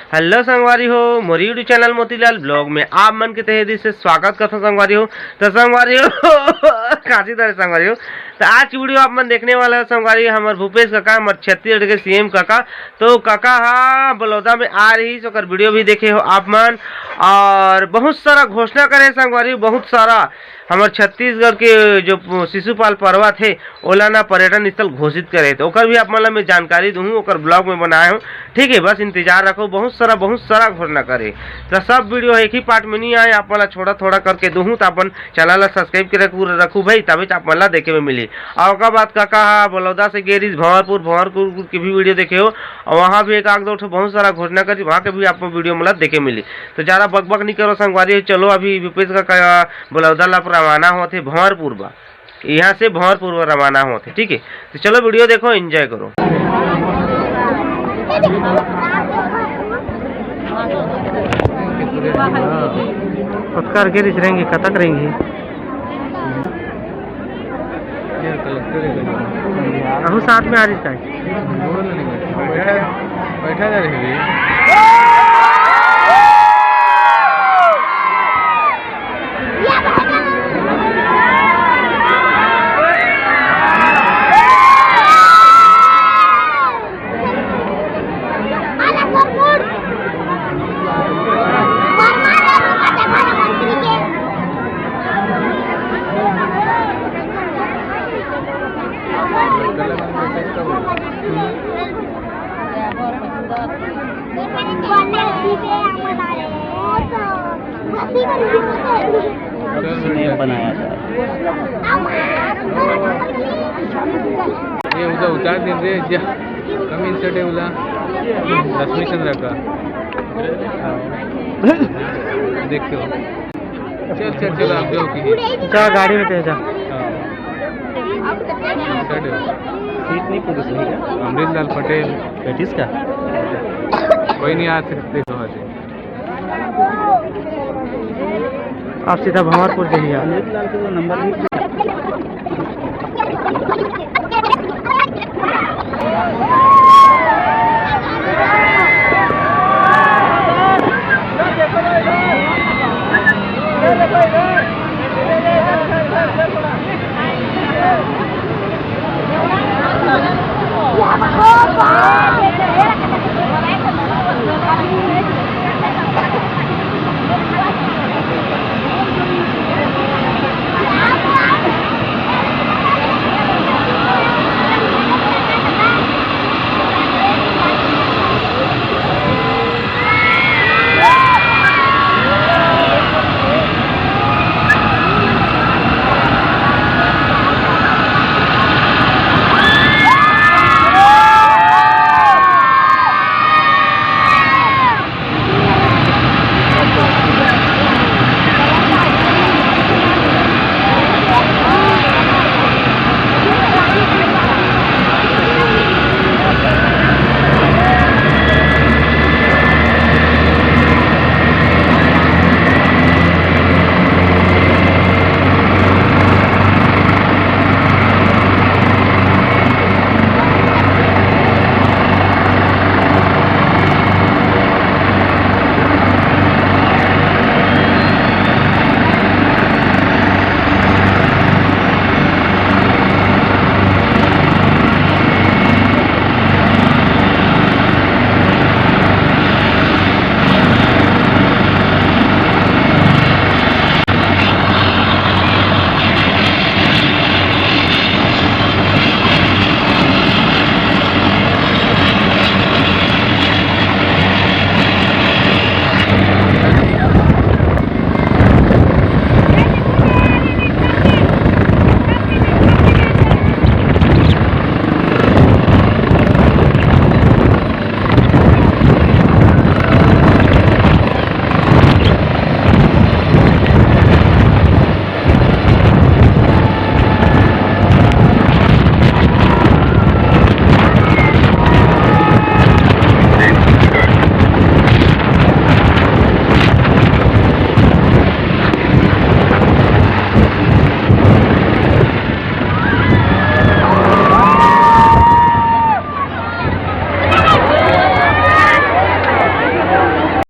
Hello संगवारी हो, मोर YouTube channel Motilal blog में आप मन के तहे दिल से स्वागत करता हूं संगवारी हो। तो संगवारी हो काशी तरह संगवारी हो, तो आज की वीडियो आप मन देखने वाला है संगवारी हमारे भूपेश काका, हमारे छत्तीसगढ़ के सीएम काका। तो काका हाँ बलौदा में आ रही तो वीडियो भी देखे हो आप मन, और बहुत सारा घोषणा करे संगवारी, बहुत सारा हमारे छत्तीसगढ़ के जो शिशुपाल पर्वत है ओला ना पर्यटन स्थल घोषित करे, तो ओकर भी आप मतलब मैं जानकारी दूँ, ओकर ब्लॉग में बनाया हूँ। ठीक है, बस इंतजार रखो, बहुत सारा घोषणा करे। तो सब वीडियो एक ही पार्ट में नहीं आए, आप मतलब छोटा थोड़ा करके दूँ, तो अपन चैनल ला सब्सक्राइब के रखू भाई, तभी तो आप मतलब देखे में मिली। और ओकर बाद काका बलौदा से गेरिस भंवरपुर की भी वीडियो देखे हो, और वहाँ भी एक आग दो बहुत सारा घोषणा करी, वहाँ के भी आपको वीडियो मतलब देखे मिली। तो ज़्यादा बकबक नहीं करो संगवारी, चलो अभी भूपेश काका बलौदा ला रवाना होते भंवरपुर बा, यहाँ से भंवरपुर रवाना होते। ठीक है, तो चलो वीडियो देखो, एंजॉय करो। पत्कार के रहेंगे कतक रहेंगे अहू साथ में आ रही था बैठा जा रही बनाया था ये उधर उतार दे रे जा कम इंसर्ट है उला लक्ष्मी चंद्र का देखते हो। चल आप जाओ की जा गाड़ी में जा, सीट नहीं पूरी सही है। अमृतलाल पटेल पेटिस का कोई नहीं आ सकते तो आप सीधा भंवरपुर जाइए। अमृतलाल के नंबर भी